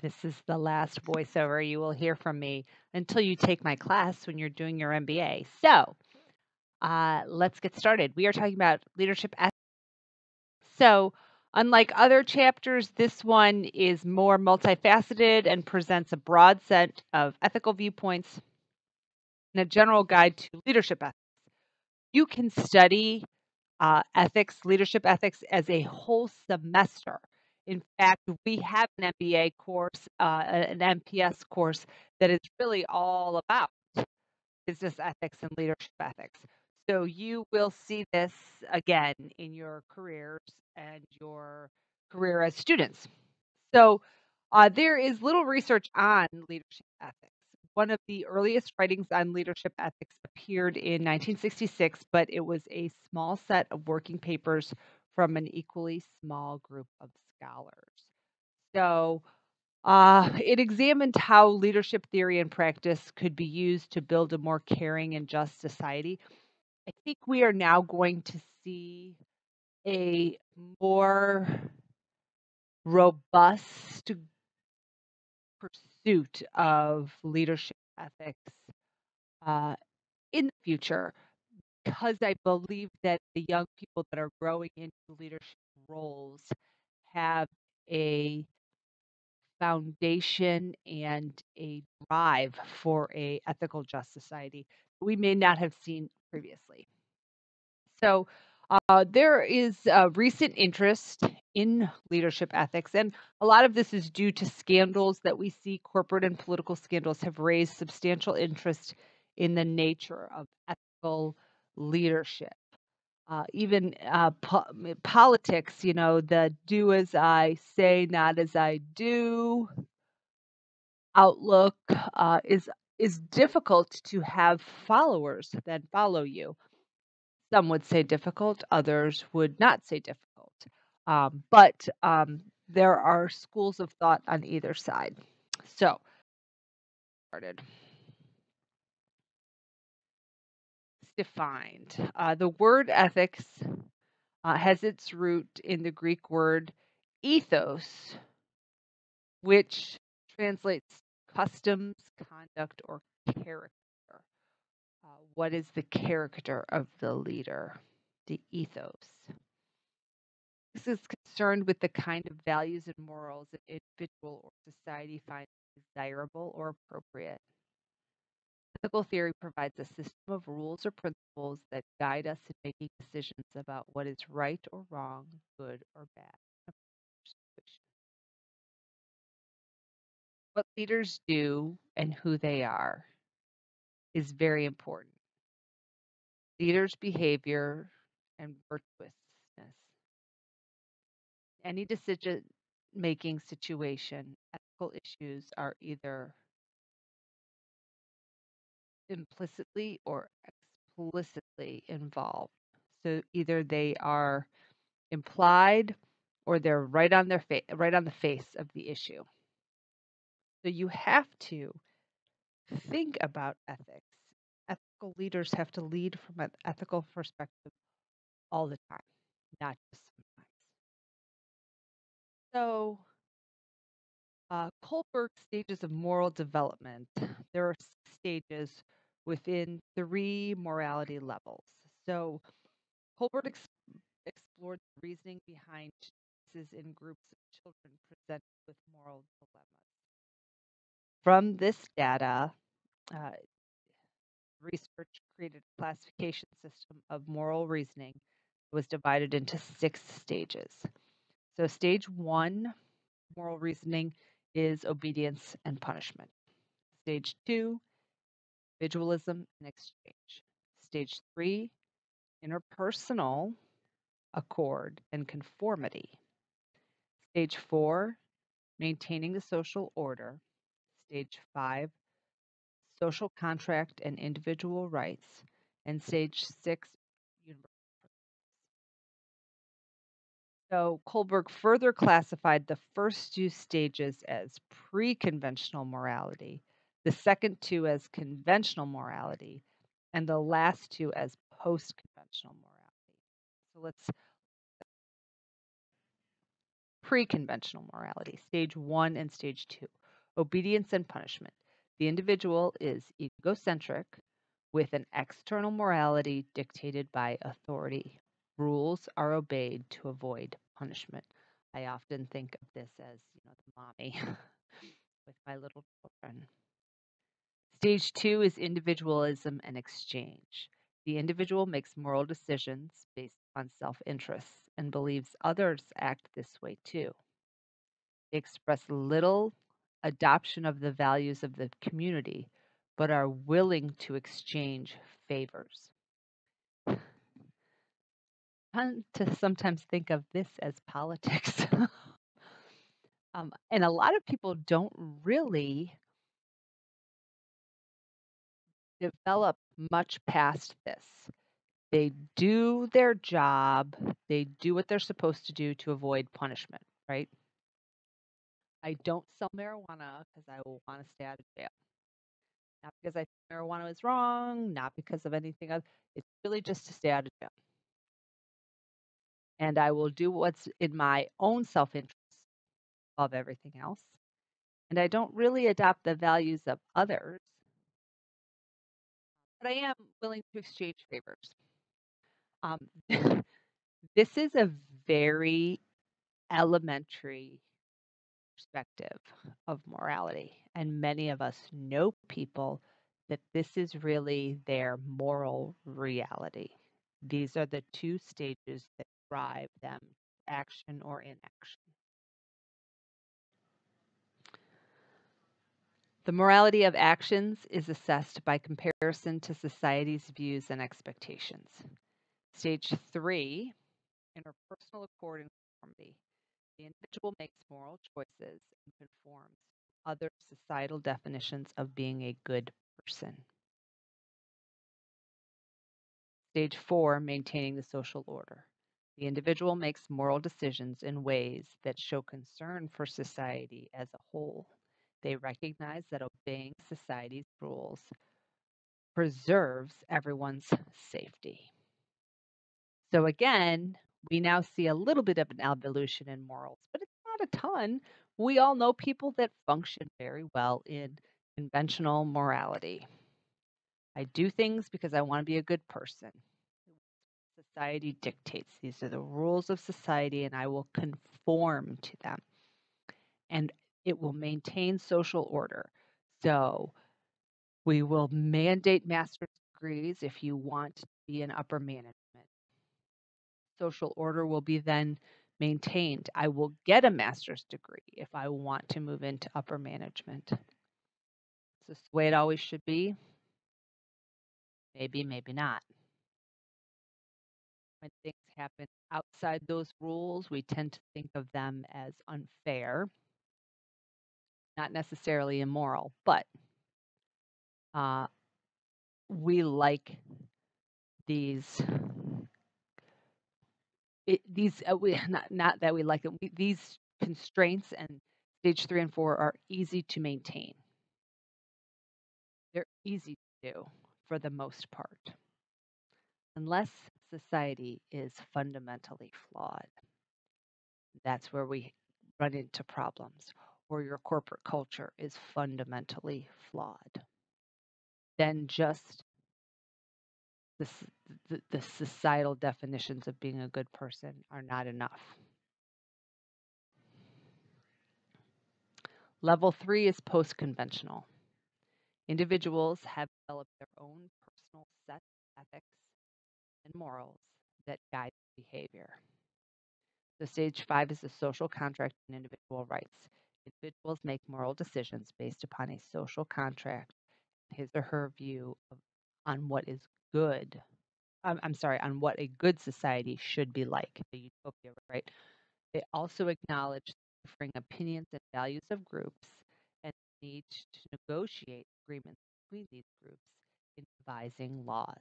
This is the last voiceover you will hear from me until you take my class when you're doing your MBA. So let's get started. We are talking about leadership ethics. So, unlike other chapters, this one is more multifaceted and presents a broad set of ethical viewpoints and a general guide to leadership ethics. You can study leadership ethics, as a whole semester. In fact, we have an MBA course, an MPS course that is really all about business ethics and leadership ethics. So you will see this again in your careers and your career as students. So there is little research on leadership ethics. One of the earliest writings on leadership ethics appeared in 1966, but it was a small set of working papers from an equally small group of scholars. So it examined how leadership theory and practice could be used to build a more caring and just society. I think we are now going to see a more robust pursuit of leadership ethics in the future, because I believe that the young people that are growing into leadership roles have a foundation and a drive for a ethical just society we may not have seen previously. So there is recent interest in leadership ethics, and a lot of this is due to scandals that we see. Corporate and political scandals have raised substantial interest in the nature of ethical leadership. Even politics, the do as I say, not as I do outlook is difficult to have followers that follow you. Some would say difficult, others would not say difficult. But there are schools of thought on either side. So, started. It's defined. The word ethics has its root in the Greek word ethos, which translates customs, conduct, or character. What is the character of the leader? The ethos. This is concerned with the kind of values and morals an individual or society finds desirable or appropriate. Ethical theory provides a system of rules or principles that guide us in making decisions about what is right or wrong, good or bad. What leaders do and who they are is very important. Leaders' behavior and virtuousness. Any decision-making situation, ethical issues are either implicitly or explicitly involved. So either they are implied or they're right on the face of the issue. So you have to think about ethics. Ethical leaders have to lead from an ethical perspective all the time, not just sometimes. So Kohlberg's stages of moral development. There are 6 stages within 3 morality levels. So Kohlberg explored the reasoning behind choices in groups of children presented with moral dilemmas. From this data, research created a classification system of moral reasoning that was divided into 6 stages. So stage 1, moral reasoning, is obedience and punishment. Stage 2, individualism and exchange. Stage 3, interpersonal accord and conformity. Stage 4, maintaining the social order. Stage 5, social contract and individual rights. And stage 6, universal. So Kohlberg further classified the first 2 stages as pre-conventional morality, the second 2 as conventional morality, and the last 2 as post-conventional morality. So let's Pre-conventional morality, stage 1 and stage 2, obedience and punishment. The individual is egocentric with an external morality dictated by authority. Rules are obeyed to avoid punishment. I often think of this as, the mommy with my little children. Stage 2 is individualism and exchange. The individual makes moral decisions based on self-interest and believes others act this way too. They express little adoption of the values of the community, but are willing to exchange favors. I tend to sometimes think of this as politics. And a lot of people don't really develop much past this. They do their job, they do what they're supposed to do to avoid punishment, right? I don't sell marijuana because I want to stay out of jail. Not because I think marijuana is wrong, not because of anything else. It's really just to stay out of jail. And I will do what's in my own self-interest above everything else. And I don't really adopt the values of others, but I am willing to exchange favors. This is a very elementary perspective of morality, and many of us know people that this is really their moral reality. These are the two stages that drive them to action or inaction. The morality of actions is assessed by comparison to society's views and expectations. Stage 3, interpersonal accord and conformity. The individual makes moral choices and conforms to other societal definitions of being a good person. Stage 4, maintaining the social order. The individual makes moral decisions in ways that show concern for society as a whole. They recognize that obeying society's rules preserves everyone's safety. So again, we now see a little bit of an evolution in morals, but it's not a ton. We all know people that function very well in conventional morality. I do things because I want to be a good person. Society dictates. These are the rules of society, and I will conform to them. And it will maintain social order. So we will mandate master's degrees if you want to be in upper management. Social order will be then maintained. I will get a master's degree if I want to move into upper management. Is this the way it always should be? Maybe, maybe not. When things happen outside those rules, we tend to think of them as unfair, not necessarily immoral, but we like these. Not that we like them. These constraints and stage 3 and 4 are easy to maintain. They're easy to do for the most part, unless society is fundamentally flawed. That's where we run into problems, or your corporate culture is fundamentally flawed. Then just the societal definitions of being a good person are not enough. Level 3 is post-conventional. Individuals have developed their own personal set of ethics and morals that guide behavior. So stage 5 is the social contract and individual rights. Individuals make moral decisions based upon a social contract, his or her view on what is good. On what a good society should be like, the utopia, right? They also acknowledge differing opinions and values of groups and the need to negotiate agreements between these groups in devising laws.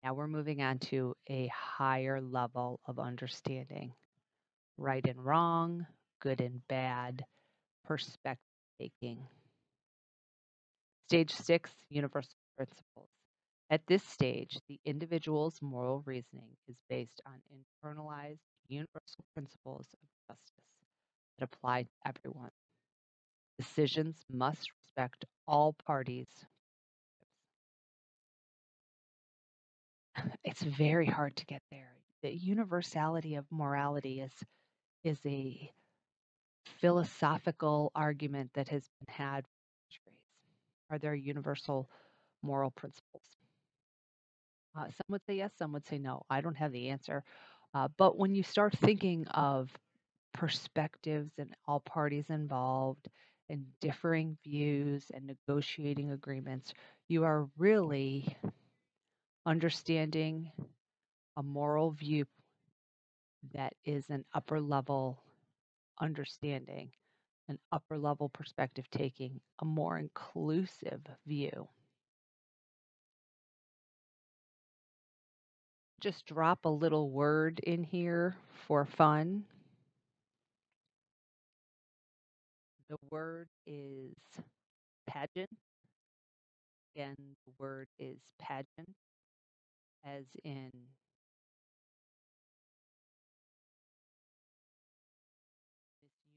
Now we're moving on to a higher level of understanding. Right and wrong, good and bad, perspective taking. Stage 6, universal principles. At this stage, the individual's moral reasoning is based on internalized universal principles of justice that apply to everyone. Decisions must respect all parties. It's very hard to get there. The universality of morality is a philosophical argument that has been had for centuries. Are there universal moral principles? Some would say yes, some would say no. I don't have the answer. But when you start thinking of perspectives and all parties involved and differing views and negotiating agreements, you are really understanding a moral view that is an upper level understanding, an upper level perspective taking, a more inclusive view. Just drop a little word in here for fun. The word is pageant. Again, the word is pageant, as in Miss Universe pageant. Moving on.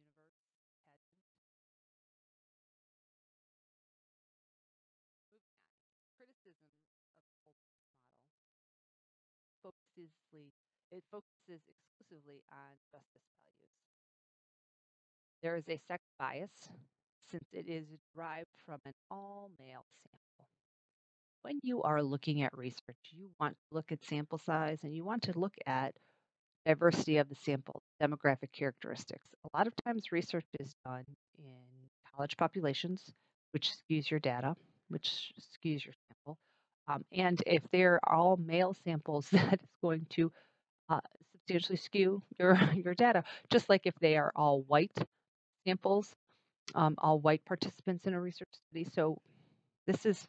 Criticism of the Holmes model focuses exclusively on justice values. There is a sex bias since it is derived from an all-male sample. When you are looking at research, you want to look at sample size and you want to look at diversity of the sample, demographic characteristics. A lot of times research is done in college populations, which skews your data, which skews your sample. And if they're all male samples, that is going to substantially skew your data, just like if they are all white samples, all white participants in a research study. So this is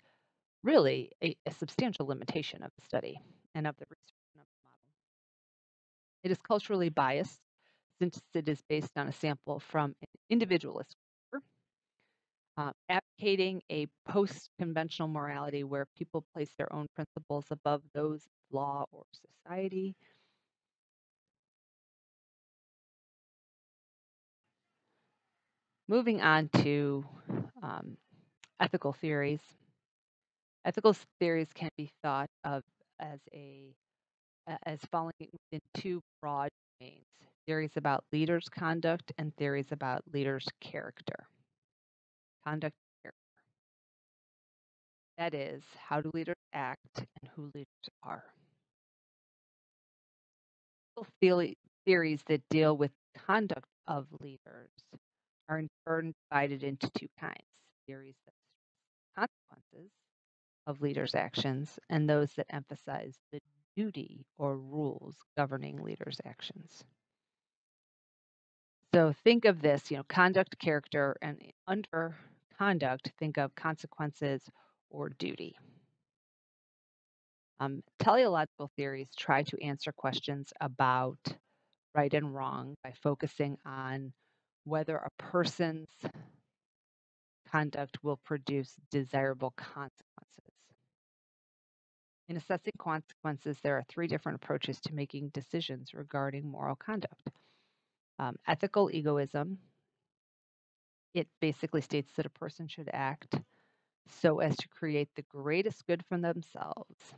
really a substantial limitation of the study and of the research and of the model. It is culturally biased since it is based on a sample from an individualist culture, advocating a post-conventional morality where people place their own principles above those of law or society. Moving on to ethical theories. Ethical theories can be thought of as as falling within two broad domains: theories about leaders' conduct and theories about leaders' character. Conduct and character. That is, how do leaders act and who leaders are. Theories that deal with conduct of leaders are in turn divided into two kinds: theories that stress consequences of leaders' actions and those that emphasize the duty or rules governing leaders' actions. So think of this, conduct, character, and under conduct, think of consequences or duty. Teleological theories try to answer questions about right and wrong by focusing on whether a person's conduct will produce desirable consequences. In assessing consequences, there are three different approaches to making decisions regarding moral conduct. Ethical egoism. It basically states that a person should act so as to create the greatest good for themselves.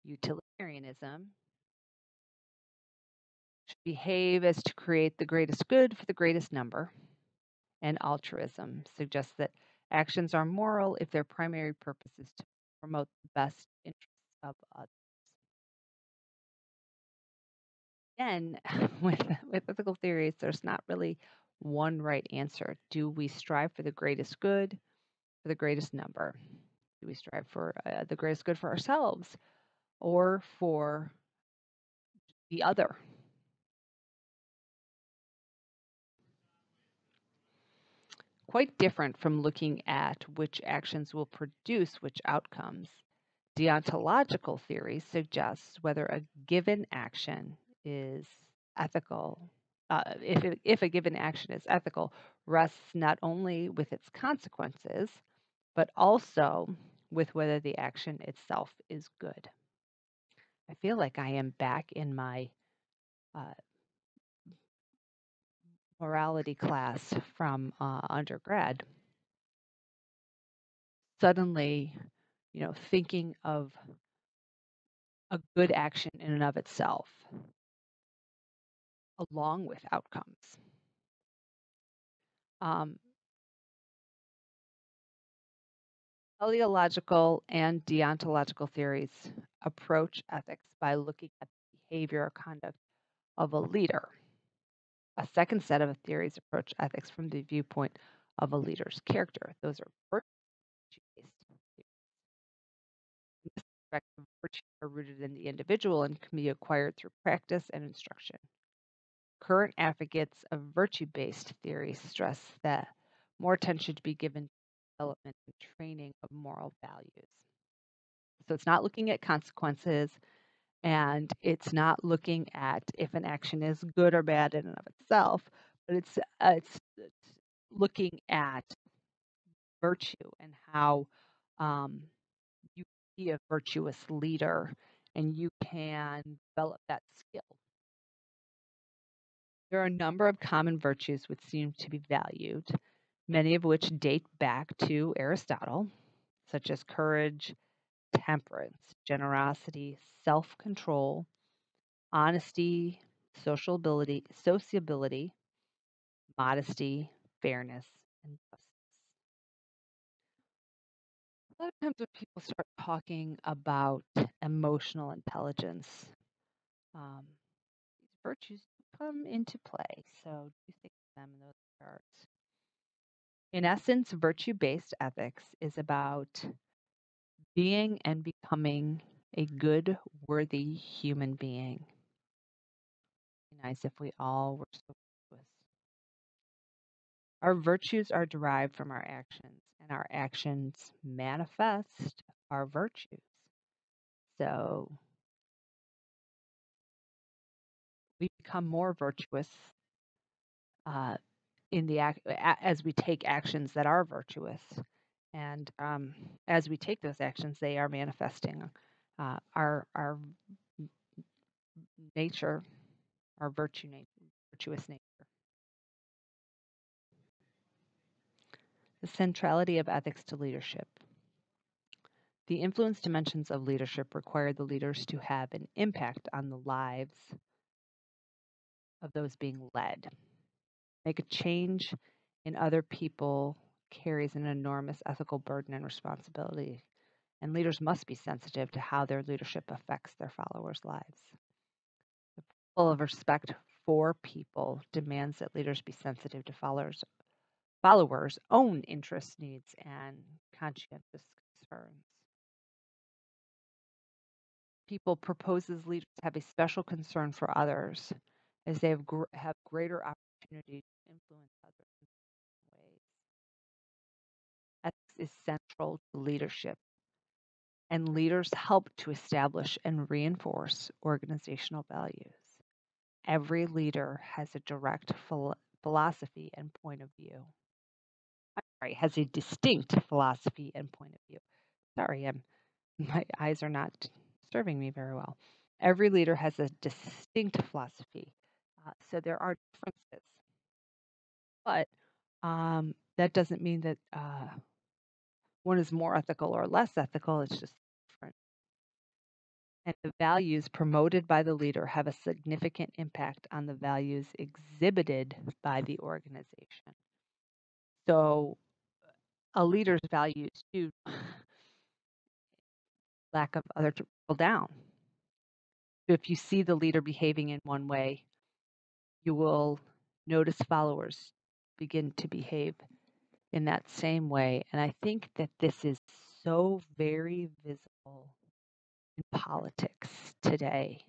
Utilitarianism should behave as to create the greatest good for the greatest number. And altruism suggests that actions are moral if their primary purpose is to promote the best interests of others. Again, with ethical theories, there's not really one right answer. Do we strive for the greatest good, for the greatest number? Do we strive for the greatest good for ourselves or for the other? Quite different from looking at which actions will produce which outcomes. Deontological theory suggests whether a given action is ethical. If a given action is ethical, rests not only with its consequences, but also with whether the action itself is good. I feel like I am back in my uh, morality class from undergrad, suddenly, thinking of a good action in and of itself, along with outcomes. Um, Teleological and deontological theories approach ethics by looking at the behavior or conduct of a leader. A second set of theories approach ethics from the viewpoint of a leader's character. Those are virtue-based theories. In this perspective, virtues are rooted in the individual and can be acquired through practice and instruction. Current advocates of virtue-based theory stress that more attention should be given to development and training of moral values. So it's not looking at consequences, and it's not looking at if an action is good or bad in and of itself, but it's looking at virtue and how you can be a virtuous leader and you can develop that skill. There are a number of common virtues which seem to be valued, many of which date back to Aristotle, such as courage, temperance, generosity, self-control, honesty, sociability, modesty, fairness, and justice. A lot of times when people start talking about emotional intelligence, these virtues come into play. So do think of them in those regards. In essence, virtue-based ethics is about being and becoming a good, worthy human being. It'd be nice if we all were so virtuous. Our virtues are derived from our actions, and our actions manifest our virtues. So we become more virtuous as we take actions that are virtuous, and as we take those actions, they are manifesting our nature, our virtuous nature. The centrality of ethics to leadership. The influence dimensions of leadership require the leaders to have an impact on the lives of those being led. Make a change in other people carries an enormous ethical burden and responsibility, and leaders must be sensitive to how their leadership affects their followers' lives. The principle of respect for people demands that leaders be sensitive to followers' own interests, needs, and conscientious concerns. People proposes leaders have a special concern for others as they have greater opportunity to influence others in certain ways. Ethics is central to leadership, and leaders help to establish and reinforce organizational values. Every leader has a direct philosophy and point of view. Has a distinct philosophy and point of view. Sorry, my eyes are not serving me very well. Every leader has a distinct philosophy, so there are differences. But that doesn't mean that one is more ethical or less ethical. It's just different. And the values promoted by the leader have a significant impact on the values exhibited by the organization. So a leader's values do lack of other to trickle down. So if you see the leader behaving in one way, you will notice followers begin to behave in that same way. And I think that this is so very visible in politics today.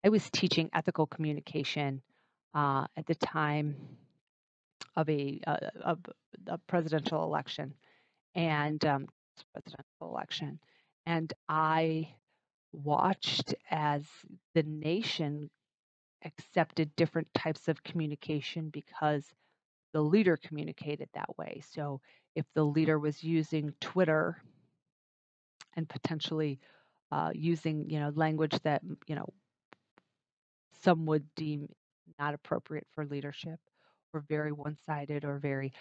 I was teaching ethical communication at the time of a presidential election and I watched as the nation accepted different types of communication because the leader communicated that way. So if the leader was using Twitter and potentially using language that some would deem not appropriate for leadership or very one-sided or very,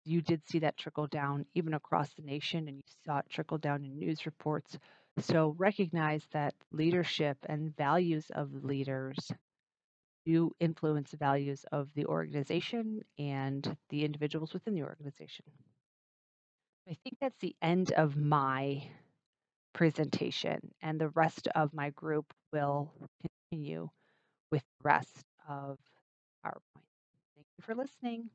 you did see that trickle down even across the nation, and you saw it trickle down in news reports. So recognize that leadership and values of leaders do influence the values of the organization and the individuals within the organization. I think that's the end of my presentation, and the rest of my group will continue with the rest of PowerPoint. Thank you for listening.